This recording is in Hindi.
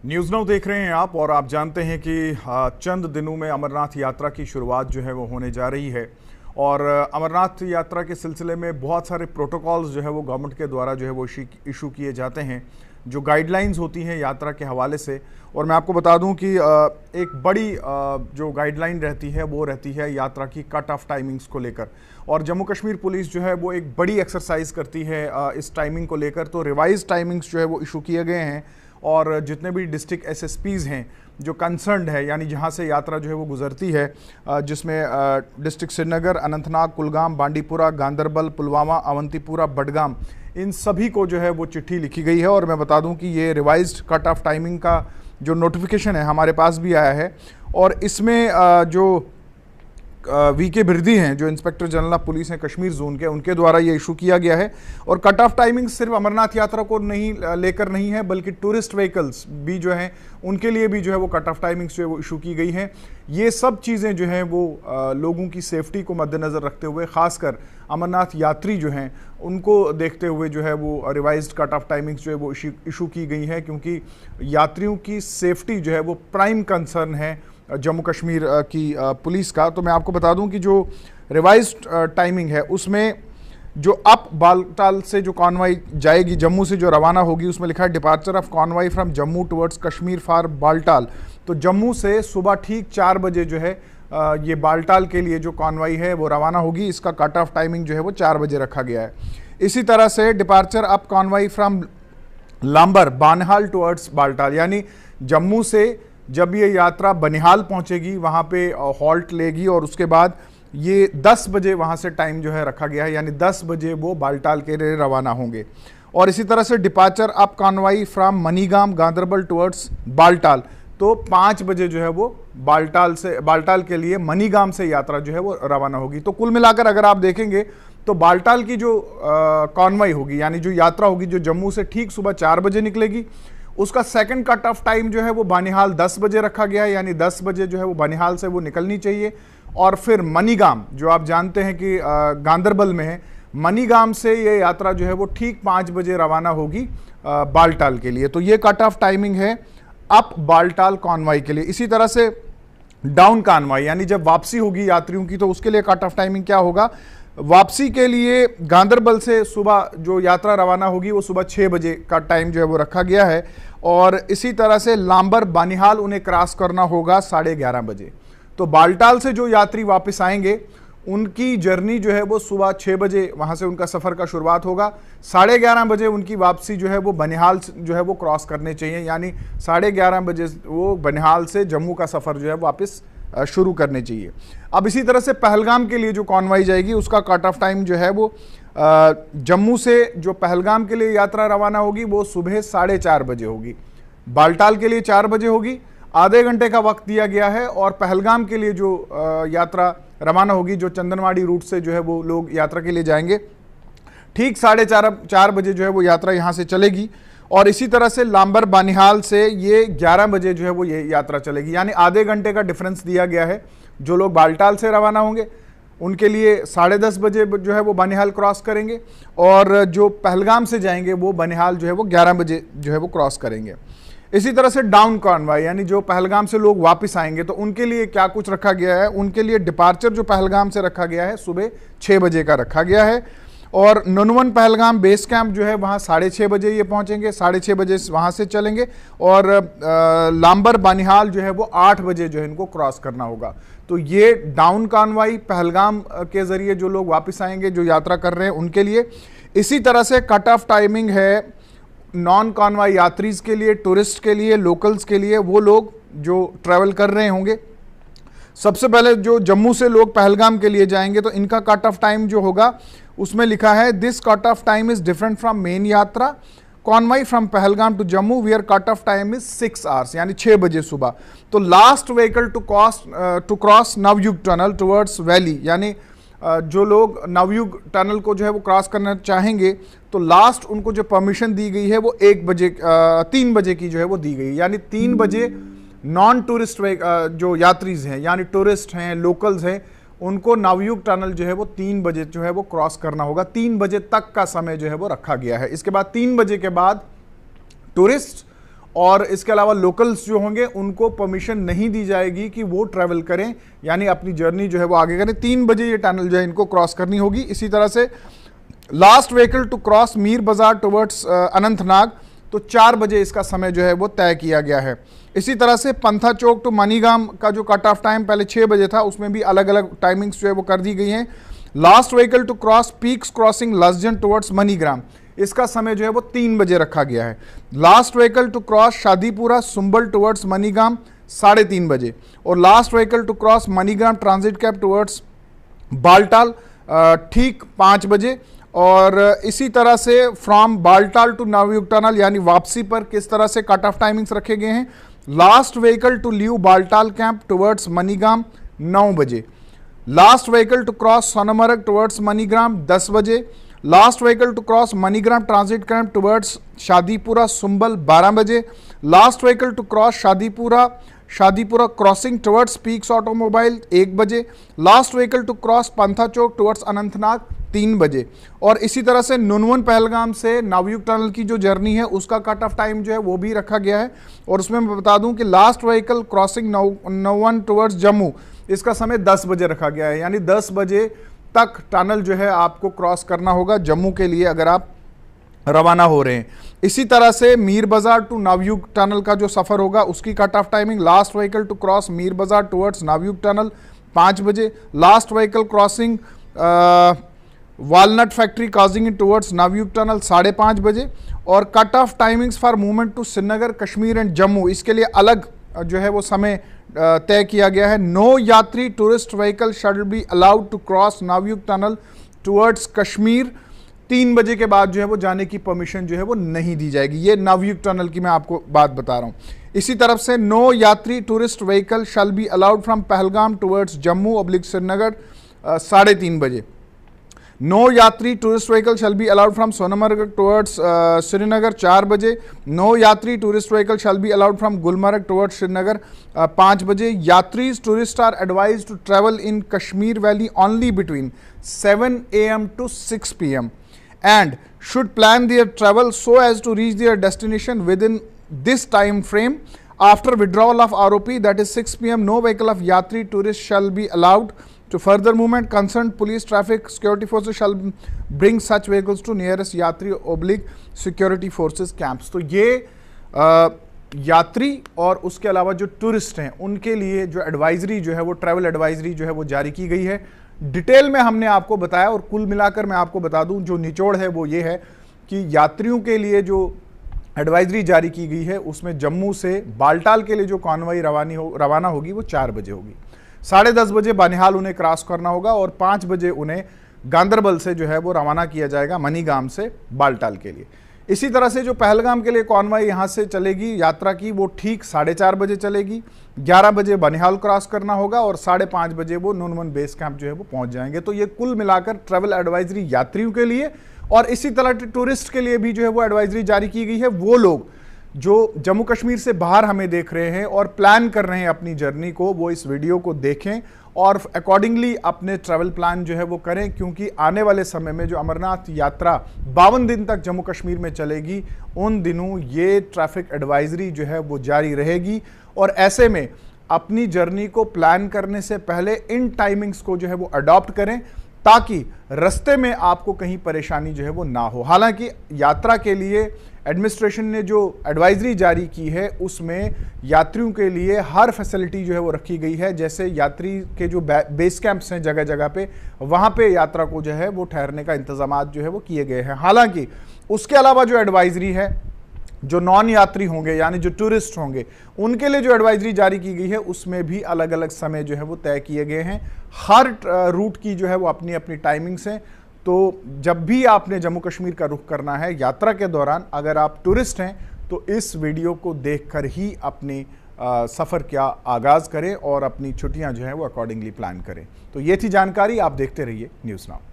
न्यूज़ नाउ देख रहे हैं आप और आप जानते हैं कि चंद दिनों में अमरनाथ यात्रा की शुरुआत जो है वो होने जा रही है। और अमरनाथ यात्रा के सिलसिले में बहुत सारे प्रोटोकॉल्स जो है वो गवर्नमेंट के द्वारा जो है वो इशू किए जाते हैं, जो गाइडलाइंस होती हैं यात्रा के हवाले से। और मैं आपको बता दूं कि एक बड़ी जो गाइडलाइन रहती है वो रहती है यात्रा की कट ऑफ टाइमिंग्स को लेकर। और जम्मू कश्मीर पुलिस जो है वो एक बड़ी एक्सरसाइज करती है इस टाइमिंग को लेकर। तो रिवाइज टाइमिंग्स जो है वो इशू किए गए हैं और जितने भी डिस्ट्रिक्ट एसएसपीज़ हैं जो कंसर्न्ड है, यानी जहां से यात्रा जो है वो गुजरती है, जिसमें डिस्ट्रिक्ट श्रीनगर, अनंतनाग, कुलगाम, बांडीपुरा, गांदरबल, पुलवामा, अवंतीपुरा, बडगाम, इन सभी को जो है वो चिट्ठी लिखी गई है। और मैं बता दूं कि ये रिवाइज्ड कट ऑफ टाइमिंग का जो नोटिफिकेशन है हमारे पास भी आया है। और इसमें जो वीके बिरदी हैं, जो इंस्पेक्टर जनरल ऑफ पुलिस हैं कश्मीर जोन के, उनके द्वारा ये इशू किया गया है। और कट ऑफ टाइमिंग सिर्फ अमरनाथ यात्रा को लेकर नहीं है, बल्कि टूरिस्ट व्हीकल्स भी जो हैं उनके लिए भी जो है वो कट ऑफ टाइमिंग्स जो है वो इशू की गई हैं। ये सब चीज़ें जो हैं वो लोगों की सेफ्टी को मद्देनज़र रखते हुए, ख़ासकर अमरनाथ यात्री जो हैं उनको देखते हुए जो है वो रिवाइज्ड कट ऑफ टाइमिंग्स जो है वो इशू की गई हैं, क्योंकि यात्रियों की सेफ्टी जो है वो प्राइम कंसर्न है जम्मू कश्मीर की पुलिस का। तो मैं आपको बता दूं कि जो रिवाइज्ड टाइमिंग है उसमें जो अप बालटाल से जो कॉन्वाई जाएगी, जम्मू से जो रवाना होगी, उसमें लिखा है departure of convoy from Jammu towards Kashmir for Baltal. तो जम्मू से सुबह ठीक 4 बजे जो है ये बालटाल के लिए जो कॉन्वाई है वो रवाना होगी। इसका कट ऑफ टाइमिंग जो है वो 4 बजे रखा गया है। इसी तरह से departure of convoy from Lamber Banihal towards Baltal, यानी जम्मू से जब ये यात्रा बनिहाल पहुंचेगी वहां पे हॉल्ट लेगी और उसके बाद ये 10 बजे वहां से टाइम जो है रखा गया है, यानी 10 बजे वो बालटाल के लिए रवाना होंगे। और इसी तरह से departure of convoy from Manigam Ganderbal towards Baltal, तो 5 बजे जो है वो बालटाल के लिए मनीगाम से यात्रा जो है वो रवाना होगी। तो कुल मिलाकर अगर आप देखेंगे तो बालटाल की जो कॉन्वाई होगी, यानी जो यात्रा होगी, जो जम्मू से ठीक सुबह 4 बजे निकलेगी, उसका सेकंड कट ऑफ टाइम जो है वो बानिहाल 10 बजे रखा गया है, यानी 10 बजे जो है वो बानिहाल से वो निकलनी चाहिए। और फिर मनीगाम, जो आप जानते हैं कि गांदरबल में है, मनीगाम से ये यात्रा जो है वो ठीक 5 बजे रवाना होगी बालटाल के लिए। तो ये कट ऑफ टाइमिंग है अप बालटाल कॉन्वाई के लिए। इसी तरह से डाउन कॉन्वाई, यानी जब वापसी होगी यात्रियों की, तो उसके लिए कट ऑफ टाइमिंग क्या होगा? वापसी के लिए गांदरबल से सुबह जो यात्रा रवाना होगी वो सुबह 6 बजे का टाइम जो है वो रखा गया है। और इसी तरह से लांबर बानिहाल उन्हें क्रॉस करना होगा 11:30 बजे। तो बालटाल से जो यात्री वापस आएंगे उनकी जर्नी जो है वो सुबह 6 बजे वहाँ से उनका सफ़र का शुरुआत होगा। 11:30 बजे उनकी वापसी जो है वो बनिहाल जो है वो क्रॉस करने चाहिए, यानी 11:30 बजे वो बनिहाल से जम्मू का सफ़र जो है वापस शुरू करने चाहिए। अब इसी तरह से पहलगाम के लिए जो कॉन्वाई जाएगी उसका कट ऑफ टाइम जो है वो जम्मू से जो पहलगाम के लिए यात्रा रवाना होगी वो सुबह 4:30 बजे होगी, बालटाल के लिए 4 बजे होगी। आधे घंटे का वक्त दिया गया है। और पहलगाम के लिए जो यात्रा रवाना होगी, जो चंदनवाड़ी रूट से जो है वो लोग यात्रा के लिए जाएंगे, ठीक 4:30 बजे जो है वो यात्रा यहाँ से चलेगी। और इसी तरह से लांबर बानिहाल से ये 11 बजे जो है वो ये यात्रा चलेगी, यानी आधे घंटे का डिफरेंस दिया गया है। जो लोग बालटाल से रवाना होंगे उनके लिए 10:30 बजे जो है वो बानिहाल क्रॉस करेंगे, और जो पहलगाम से जाएंगे वो बानिहाल जो है वो 11 बजे जो है वो क्रॉस करेंगे। इसी तरह से डाउन कॉन्वाई, यानी जो पहलगाम से लोग वापस आएंगे तो उनके लिए क्या कुछ रखा गया है? उनके लिए डिपार्चर जो पहलगाम से रखा गया है सुबह 6 बजे का रखा गया है। और ननवन पहलगाम बेस कैंप जो है वहाँ 6:30 बजे ये पहुँचेंगे, 6:30 बजे वहाँ से चलेंगे। और लांबर बानिहाल जो है वो 8 बजे जो है इनको क्रॉस करना होगा। तो ये डाउन कॉन्वाई पहलगाम के ज़रिए जो लोग वापस आएंगे, जो यात्रा कर रहे हैं, उनके लिए। इसी तरह से कट ऑफ टाइमिंग है नॉन कॉन्वाई यात्रीज़ के लिए, टूरिस्ट के लिए, लोकल्स के लिए, वो लोग जो ट्रैवल कर रहे होंगे। सबसे पहले जो जम्मू से लोग पहलगाम के लिए जाएंगे तो इनका कट ऑफ टाइम जो होगा उसमें लिखा है this cut off time is different from main yatra convoy from Pahalgam to Jammu where cut off time is 6 hours, यानी 6 बजे सुबह। तो last vehicle to cross Navyug tunnel towards valley, यानी जो लोग नवयुग टनल को जो है वो क्रॉस करना चाहेंगे तो लास्ट उनको जो परमिशन दी गई है वो 3 बजे की जो है वो दी गई, यानी 3 बजे नॉन टूरिस्ट जो यात्रीज हैं, यानी टूरिस्ट हैं, लोकल्स हैं, उनको नवयुग टनल जो है वो 3 बजे जो है वो क्रॉस करना होगा। 3 बजे तक का समय जो है वो रखा गया है। इसके बाद 3 बजे के बाद टूरिस्ट और इसके अलावा लोकल्स जो होंगे उनको परमिशन नहीं दी जाएगी कि वो ट्रैवल करें, यानी अपनी जर्नी जो है वो आगे करें। 3 बजे ये टनल जो है इनको क्रॉस करनी होगी। इसी तरह से last vehicle to cross Mir Bazar towards Anantnag, तो 4 बजे इसका समय जो है वो तय किया गया है। इसी तरह से पंथा चौक टू मनीगाम का जो कट ऑफ टाइम पहले 6 बजे था, उसमें भी अलग अलग टाइमिंग्स जो है वो कर दी गई हैं। Last vehicle to cross peaks crossing Lasjan towards Manigram, इसका समय जो है वो 3 बजे रखा गया है। Last vehicle to cross Shadipura Sumbal towards Manigam 3:30 बजे, और last vehicle to cross Manigram transit cab towards Baltal ठीक 5 बजे। और इसी तरह से from Baltal to Navyug tunnel यानी वापसी पर किस तरह से कट ऑफ टाइमिंग्स रखे गए हैं। Last vehicle to leave Baltal camp towards Manigam 9 बजे, last vehicle to cross Sonamarg towards Manigram 10 बजे, last vehicle to cross Manigram transit camp towards Shadipura Sumbal 12 बजे, last vehicle to cross Shadipura crossing towards peaks automobile 1 बजे, last vehicle to cross Pantha Chowk towards Anantnag 3 बजे। और इसी तरह से नुनवन पहलगाम से नवयुग टनल की जो जर्नी है उसका कट ऑफ टाइम जो है वो भी रखा गया है। और उसमें मैं बता दूं कि last vehicle crossing Nunwan towards Jammu, इसका समय 10 बजे रखा गया है, यानी 10 बजे तक टनल जो है आपको क्रॉस करना होगा जम्मू के लिए अगर आप रवाना हो रहे हैं। इसी तरह से मीर बाजार टू नवयुग टनल का जो सफ़र होगा उसकी cut off timing, last vehicle to cross Mir Bazar towards Navyug tunnel 5 बजे, last vehicle crossing walnut factory काजिंग टुवर्ड्स नवयुग टनल 5:30 बजे। और cut off timings for movement to Srinagar Kashmir and Jammu, इसके लिए अलग जो है वो समय तय किया गया है। No yatri tourist vehicle shall be allowed to cross Navyug tunnel towards Kashmir, 3 बजे के बाद जो है वो जाने की परमिशन जो है वो नहीं दी जाएगी। ये नवयुग टनल की मैं आपको बात बता रहा हूँ। इसी तरफ से no yatri tourist vehicle shall be allowed from Pahalgam towards Jammu oblique Srinagar 3:30 बजे। No yatri tourist vehicle shall be allowed from Sonamarg towards Srinagar 4 बजे। No yatri tourist vehicle shall be allowed from Gulmarg towards Srinagar 5 बजे। Yatris tourist are advised to travel in Kashmir valley only between 7 AM to 6 PM and should plan their travel so as to reach their destination within this time frame. After withdrawal of ROP, that is 6 PM, no vehicle of Yatri tourist shall be allowed to further movement. Concerned police traffic security forces shall bring such vehicles to nearest Yatri oblique security forces camps. तो ये यात्री और उसके अलावा जो टूरिस्ट हैं उनके लिए जो एडवाइजरी जो है वो ट्रैवल एडवाइजरी जो है वो जारी की गई है। डिटेल में हमने आपको बताया और कुल मिलाकर मैं आपको बता दूं जो निचोड़ है वो ये है कि यात्रियों के लिए जो एडवाइजरी जारी की गई है उसमें जम्मू से बालटाल के लिए जो कॉन्वॉय रवाना होगी वो 4 बजे होगी। 10:30 बजे बानिहाल उन्हें क्रॉस करना होगा और 5 बजे उन्हें गांदरबल से जो है वो रवाना किया जाएगा मनीगाम से बालटाल के लिए। इसी तरह से जो पहलगाम के लिए कॉन्वॉय यहाँ से चलेगी यात्रा की वो ठीक 4:30 बजे चलेगी। 11 बजे बनिहाल क्रॉस करना होगा और 5:30 बजे वो नुनवन बेस कैंप जो है वो पहुंच जाएंगे। तो ये कुल मिलाकर ट्रैवल एडवाइजरी यात्रियों के लिए और इसी तरह टूरिस्ट के लिए भी जो है वो एडवाइजरी जारी की गई है। वो लोग जो जम्मू कश्मीर से बाहर हमें देख रहे हैं और प्लान कर रहे हैं अपनी जर्नी को, वो इस वीडियो को देखें और अकॉर्डिंगली अपने ट्रैवल प्लान जो है वो करें, क्योंकि आने वाले समय में जो अमरनाथ यात्रा 52 दिन तक जम्मू कश्मीर में चलेगी उन दिनों ये ट्रैफिक एडवाइजरी जो है वो जारी रहेगी। और ऐसे में अपनी जर्नी को प्लान करने से पहले इन टाइमिंग्स को जो है वो अडॉप्ट करें ताकि रास्ते में आपको कहीं परेशानी जो है वो ना हो। हालांकि यात्रा के लिए एडमिनिस्ट्रेशन ने जो एडवाइजरी जारी की है उसमें यात्रियों के लिए हर फैसिलिटी जो है वो रखी गई है। जैसे यात्री के जो बेस कैंप्स हैं जगह जगह पे, वहाँ पे यात्रा को जो है वो ठहरने का इंतजाम जो है वो किए गए हैं। हालांकि उसके अलावा जो एडवाइजरी है जो नॉन यात्री होंगे यानी जो टूरिस्ट होंगे उनके लिए जो एडवाइजरी जारी की गई है उसमें भी अलग अलग समय जो है वो तय किए गए हैं। हर रूट की जो है वो अपनी अपनी टाइमिंग्स हैं। तो जब भी आपने जम्मू कश्मीर का रुख करना है यात्रा के दौरान, अगर आप टूरिस्ट हैं तो इस वीडियो को देखकर ही अपने सफ़र का आगाज़ करें और अपनी छुट्टियां जो हैं वो अकॉर्डिंगली प्लान करें। तो ये थी जानकारी, आप देखते रहिए न्यूज़ नाउ।